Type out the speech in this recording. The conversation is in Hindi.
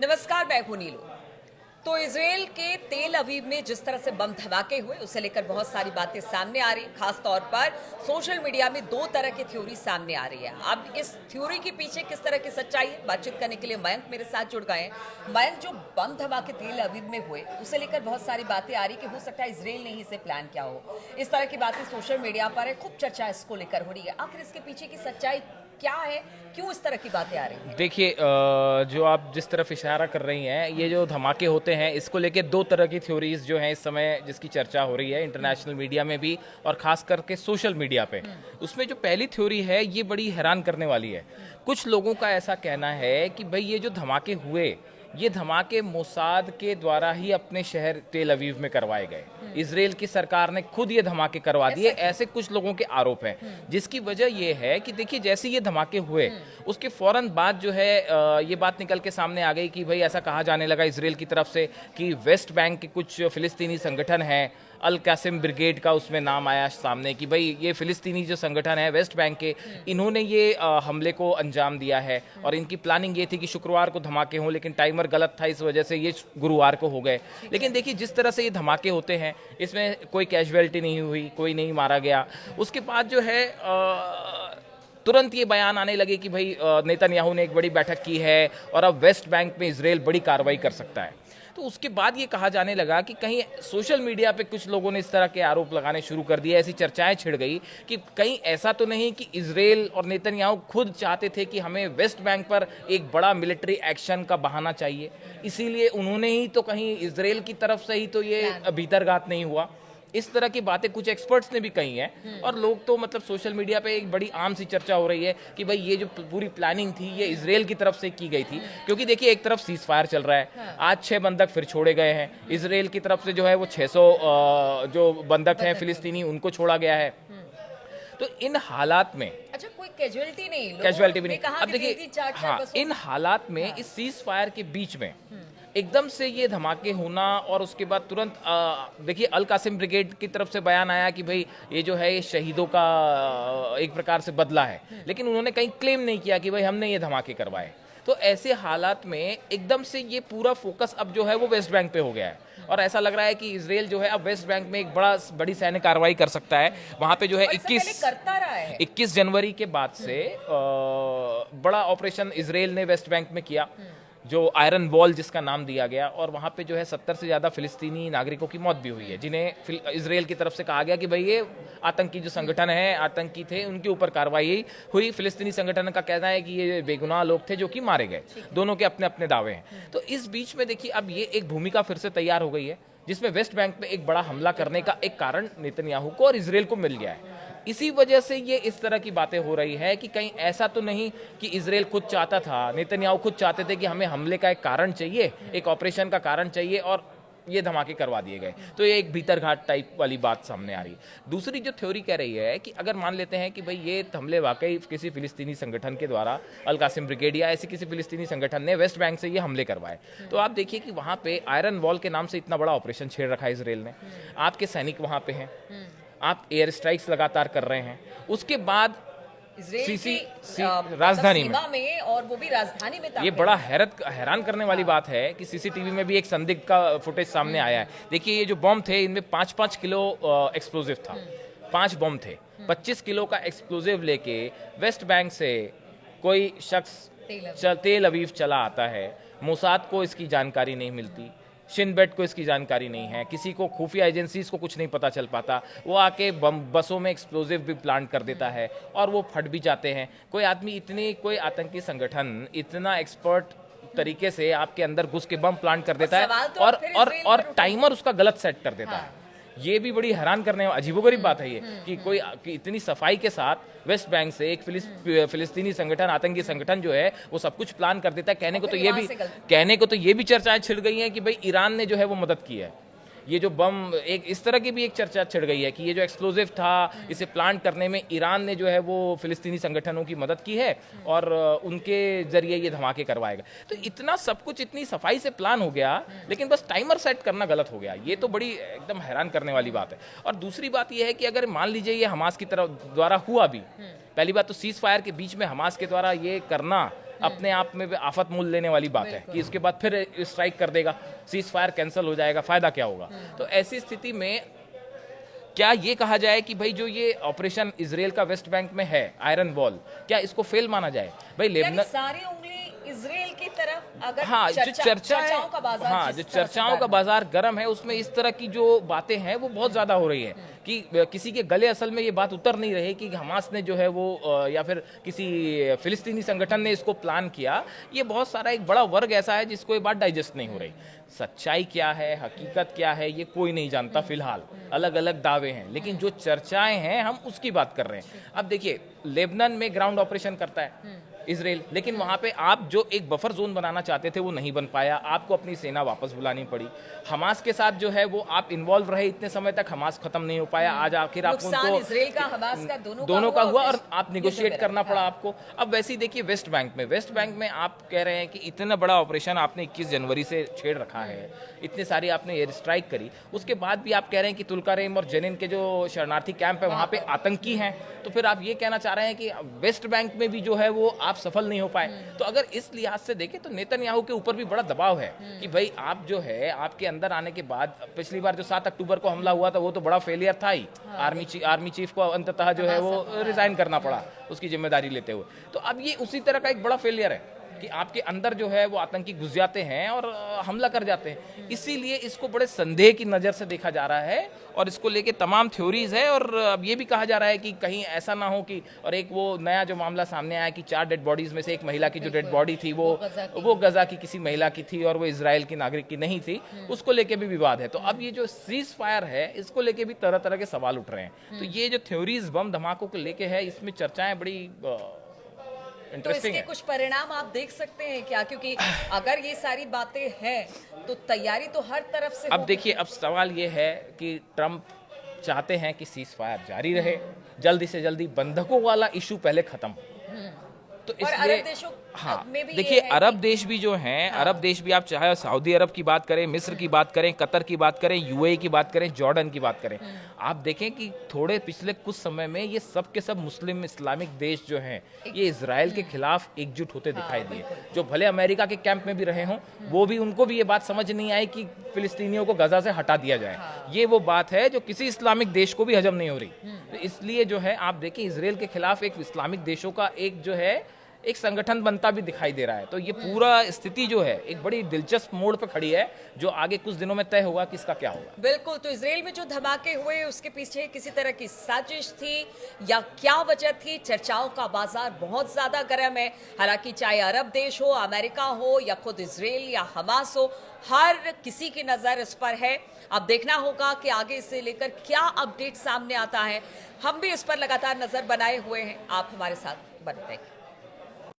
नमस्कार, मैं हूं नीलू। तो इजराइल के तेल अवीव में जिस तरह से बम धमाके हुए उसे लेकर बहुत सारी बातें सामने आ रही, खास तौर पर सोशल मीडिया में दो तरह की थ्योरी सामने आ रही है। अब इस थ्योरी के पीछे किस तरह की सच्चाई है, बातचीत करने के लिए मयंक मेरे साथ जुड़ गए हैं। मयंक, जो बम धमाके तेल अवीव में हुए उसे लेकर बहुत सारी बातें आ रही कि हो सकता है इजराइल ने ही इसे प्लान किया हो। इस तरह की बातें सोशल मीडिया पर है, खूब चर्चा इसको लेकर हो रही है। आखिर इसके पीछे की सच्चाई क्या है, क्यों इस तरह की बातें आ रही हैं? देखिए, जो आप जिस तरफ इशारा कर रही हैं, ये जो धमाके होते हैं इसको लेके दो तरह की थ्योरीज जो हैं इस समय जिसकी चर्चा हो रही है इंटरनेशनल मीडिया में भी और खास करके सोशल मीडिया पे। उसमें जो पहली थ्योरी है ये बड़ी हैरान करने वाली है। कुछ लोगों का ऐसा कहना है कि भाई ये जो धमाके हुए ये धमाके मोसाद के द्वारा ही अपने शहर तेल अवीव में करवाए गए। इजराइल की सरकार ने खुद ये धमाके करवा दिए, ऐसे कुछ लोगों के आरोप हैं। जिसकी वजह ये है कि देखिए, जैसे ये धमाके हुए उसके फौरन बाद जो है ये बात निकल के सामने आ गई कि भाई ऐसा कहा जाने लगा इजराइल की तरफ से कि वेस्ट बैंक के कुछ फिलिस्तीनी संगठन हैं, अल कासिम ब्रिगेड का उसमें नाम आया सामने कि भाई ये फिलिस्तीनी जो संगठन है वेस्ट बैंक के, इन्होंने ये हमले को अंजाम दिया है और इनकी प्लानिंग ये थी कि शुक्रवार को धमाके हों, लेकिन टाइमर गलत था, इस वजह से ये गुरुवार को हो गए। लेकिन देखिए, जिस तरह से ये धमाके होते हैं इसमें कोई कैजुअलिटी नहीं हुई, कोई नहीं मारा गया। उसके बाद जो है तुरंत ये बयान आने लगे कि भाई नेतन्याहू ने एक बड़ी बैठक की है और अब वेस्ट बैंक में इजराइल बड़ी कार्रवाई कर सकता है। तो उसके बाद ये कहा जाने लगा कि कहीं सोशल मीडिया पे कुछ लोगों ने इस तरह के आरोप लगाने शुरू कर दिए, ऐसी चर्चाएं छिड़ गई कि कहीं ऐसा तो नहीं कि इजराइल और नेतन्याहू खुद चाहते थे कि हमें वेस्ट बैंक पर एक बड़ा मिलिट्री एक्शन का बहाना चाहिए, इसीलिए उन्होंने ही तो कहीं इजराइल की तरफ से ही तो ये भीतरघात नहीं हुआ। इस तरह की बातें कुछ एक्सपर्ट्स ने भी कही हैं और लोग तो मतलब सोशल मीडिया पे एक बड़ी आम सी चर्चा हो रही है कि भाई ये जो पूरी प्लानिंग थी ये इजराइल की तरफ से की गई थी। क्योंकि देखिए, एक तरफ सीज फायर चल रहा है, आज 6 बंधक फिर छोड़े गए हैं। इजराइल की तरफ से जो है वो 600 जो बंधक हैं फिलिस्तीनी उनको छोड़ा गया है। तो इन हालात में अच्छा, कोई कैजुअलिटी नहीं, कैजुअलिटी भी नहीं। कहा अब देखिए, हाँ, इन हालात में इस सीज फायर के बीच में एकदम से ये धमाके होना और उसके बाद तुरंत देखिए अल कासिम ब्रिगेड की तरफ से बयान आया कि भाई ये जो है ये शहीदों का एक प्रकार से बदला है, लेकिन उन्होंने कहीं क्लेम नहीं किया कि भाई हमने ये धमाके करवाए। तो ऐसे हालात में एकदम से ये पूरा फोकस अब जो है वो वेस्ट बैंक पे हो गया है और ऐसा लग रहा है कि इजराइल जो है अब वेस्ट बैंक में एक बड़ी सैन्य कार्रवाई कर सकता है। वहां पे जो है 21 जनवरी के बाद से बड़ा ऑपरेशन इजराइल ने वेस्ट बैंक में किया, जो आयरन वॉल जिसका नाम दिया गया, और वहाँ पे जो है 70 से ज़्यादा फिलिस्तीनी नागरिकों की मौत भी हुई है, जिन्हें इजराइल की तरफ से कहा गया कि भाई ये आतंकी जो संगठन है, आतंकी थे, उनके ऊपर कार्रवाई हुई। फिलिस्तीनी संगठन का कहना है कि ये बेगुनाह लोग थे जो कि मारे गए। दोनों के अपने अपने दावे हैं। तो इस बीच में देखिए अब ये एक भूमिका फिर से तैयार हो गई है जिसमें वेस्ट बैंक में एक बड़ा हमला करने का एक कारण नेतन्याहू को और इजराइल को मिल गया है। इसी वजह से ये इस तरह की बातें हो रही है कि कहीं ऐसा तो नहीं कि इजराइल खुद चाहता था, नेतन्याहू खुद चाहते थे कि हमें हमले का एक कारण चाहिए, एक ऑपरेशन का कारण चाहिए और ये धमाके करवा दिए गए। तो ये एक भीतरघात टाइप वाली बात सामने आ रही है। दूसरी जो थ्योरी कह रही है कि अगर मान लेते हैं कि भाई ये हमले वाकई किसी फिलिस्तीनी संगठन के द्वारा, अल कासिम ब्रिगेड या ऐसे किसी फिलिस्तीनी संगठन ने वेस्ट बैंक से ये हमले करवाए, तो आप देखिए कि वहाँ पे आयरन वॉल के नाम से इतना बड़ा ऑपरेशन छेड़ रखा है इजराइल ने। आपके सैनिक वहाँ पे हैं, आप एयर स्ट्राइक्स लगातार कर रहे हैं, उसके बाद राजधानी में और वो भी राजधानी में ये बड़ा हैरान करने वाली बात है कि सीसीटीवी में भी एक संदिग्ध का फुटेज सामने आया है। देखिए, ये जो बम थे इनमें 5-5 किलो एक्सप्लोजिव था, 5 बम थे। 25 किलो का एक्सप्लोजिव लेके वेस्ट बैंक से कोई शख्स तेल अवीव चला आता है। मोसाद को इसकी जानकारी नहीं मिलती, शिनबेट को इसकी जानकारी नहीं है, किसी को खुफिया एजेंसीज को कुछ नहीं पता चल पाता। वो आके बसों में एक्सप्लोजिव भी प्लांट कर देता है और वो फट भी जाते हैं। कोई आतंकी संगठन इतना एक्सपर्ट तरीके से आपके अंदर घुस के बम प्लांट कर देता है और टाइमर उसका गलत सेट कर देता है। ये भी बड़ी हैरान करने अजीबोगरीब बात है ये कि इतनी सफाई के साथ वेस्ट बैंक से एक फिलिस्तीनी संगठन, आतंकी संगठन जो है वो सब कुछ प्लान कर देता है। कहने को तो ये भी चर्चाएं छिड़ गई हैं कि भाई ईरान ने जो है वो मदद की है। ये जो बम, एक इस तरह की भी एक चर्चा छिड़ गई है कि ये जो एक्सप्लोजिव था इसे प्लांट करने में ईरान ने जो है वो फिलिस्तीनी संगठनों की मदद की है और उनके जरिए ये धमाके करवाएगा। तो इतना सब कुछ इतनी सफाई से प्लान हो गया, लेकिन बस टाइमर सेट करना गलत हो गया। ये तो बड़ी एकदम हैरान करने वाली बात है। और दूसरी बात यह है कि अगर मान लीजिए ये हमास की तरफ द्वारा हुआ भी, पहली बात तो सीज फायर के बीच में हमास के द्वारा ये करना अपने आप में भी आफत मोल लेने वाली बात है कि इसके बाद फिर स्ट्राइक कर देगा, सीज फायर कैंसिल हो जाएगा, फायदा क्या होगा। तो ऐसी स्थिति में क्या ये कहा जाए कि भाई जो ये ऑपरेशन इजराइल का वेस्ट बैंक में है, आयरन वॉल, क्या इसको फेल माना जाए? भाई यानी लेबनान, सारी उंगली इजराइल की तरफ, अगर हाँ जो चर्चा है, चर्चाओं का बाजार हाँ जिस जो तरह से चर्चाओं का गर्म है। बाजार गर्म है, उसमें इस तरह की जो बातें हैं वो बहुत ज्यादा हो रही है कि किसी के गले असल में ये बात उतर नहीं रही कि हमास ने जो है वो या फिर किसी फिलिस्तीनी संगठन ने इसको प्लान किया। ये बहुत सारा एक बड़ा वर्ग ऐसा है जिसको ये बात डाइजेस्ट नहीं हो रही। सच्चाई क्या है, हकीकत क्या है, ये कोई नहीं जानता फिलहाल, अलग अलग दावे हैं, लेकिन जो चर्चाएं हैं हम उसकी बात कर रहे हैं। अब देखिए, लेबनान में ग्राउंड ऑपरेशन करता है इजराइल, लेकिन वहां पे आप जो एक बफर जोन बनाना चाहते थे वो नहीं बन पाया, आपको अपनी सेना वापस बुलानी पड़ी। हमास के साथ जो है वो आप इन्वॉल्व रहे इतने समय तक, हमास खत्म नहीं हो पाया, आज आखिर आपको नुकसान इजराइल का, हमास का, दोनों का हुआ और आप ये निगोशिएट सब करना है। पड़ा आपको। अब वैसे ही देखिए वेस्ट बैंक में आप कह रहे हैं कि इतना बड़ा ऑपरेशन आपने 21 जनवरी से छेड़ रखा है, इतने सारी आपने एयर स्ट्राइक करी, उसके बाद भी आप कह रहे हैं कि तुल्कारेम और जेनिन के जो शरणार्थी कैंप है वहां पे आतंकी हैं, तो फिर आप ये कहना चाह रहे हैं कि वेस्ट बैंक में भी जो है वो आप सफल नहीं हो पाए। तो अगर इस लिहाज से देखें तो नेतन्याहू के ऊपर भी बड़ा दबाव है कि भाई आप जो है, आपके अंदर आने के बाद पिछली बार जो 7 अक्टूबर को हमला हुआ था वो तो बड़ा फेलियर था ही, आर्मी चीफ को अंततः जो है वो रिजाइन करना पड़ा उसकी जिम्मेदारी लेते हुए। तो अब ये उसी तरह का एक बड़ा फेलियर है कि आपके अंदर जो है वो आतंकी घुस जाते हैं और हमला कर जाते हैं। इसीलिए इसको बड़े संदेह की नज़र से देखा जा रहा है और इसको लेके तमाम थ्योरीज है। और अब ये भी कहा जा रहा है कि कहीं ऐसा ना हो कि, और एक वो नया जो मामला सामने आया कि 4 डेड बॉडीज में से एक महिला की जो डेड बॉडी थी वो गजा की किसी महिला की थी और वो इजराइल की नागरिक की नहीं थी, उसको लेके भी विवाद है। तो अब ये जो सीज फायर है इसको लेके भी तरह तरह के सवाल उठ रहे हैं। तो ये जो थ्योरीज बम धमाकों को लेके है, इसमें चर्चाएं बड़ी तो इंटरेस्टिंग इसके है। कुछ परिणाम आप देख सकते हैं क्या? क्योंकि अगर ये सारी बातें हैं तो तैयारी तो हर तरफ से अब होगी। देखिए, अब सवाल ये है कि ट्रम्प चाहते हैं कि सीज फायर जारी रहे, जल्दी से जल्दी बंधकों वाला इशू पहले खत्म हो। तो और इसलिए अरब देशों हाँ, में भी देखिए ये है अरब कि- देश भी जो हैं, अरब देश भी आप चाहे सऊदी अरब की बात करें, मिस्र की बात करें, कतर की बात करें, यूएई की बात करें, जॉर्डन की बात करें, आप देखें कि थोड़े पिछले कुछ समय में ये सब के सब मुस्लिम इस्लामिक देश जो हैं ये इजराइल के खिलाफ एकजुट होते दिखाई दिए। जो भले अमेरिका के कैंप में भी रहे हों, वो भी, उनको भी ये बात समझ नहीं आई कि फिलिस्तीनियों को गजा से हटा दिया जाए। ये वो बात है जो किसी इस्लामिक देश को भी हजम नहीं हो रही। तो इसलिए जो है आप देखें, इजराइल के खिलाफ एक इस्लामिक देशों का एक जो है एक संगठन बनता भी दिखाई दे रहा है। तो ये पूरा स्थिति जो है एक बड़ी दिलचस्प मोड़ पर खड़ी है, जो आगे कुछ दिनों में तय होगा कि इसका क्या होगा। बिल्कुल। तो इजराइल में जो धमाके हुए उसके पीछे किसी तरह की साजिश थी या क्या वजह थी? चर्चाओं का बाजार बहुत ज्यादा गर्म है। हालांकि चाहे अरब देश हो, अमेरिका हो या खुद इजराइल या हमास हो, हर किसी की नजर इस पर है। अब देखना होगा कि आगे इसे लेकर क्या अपडेट सामने आता है। हम भी इस पर लगातार नजर बनाए हुए हैं। आप हमारे साथ बने रहें।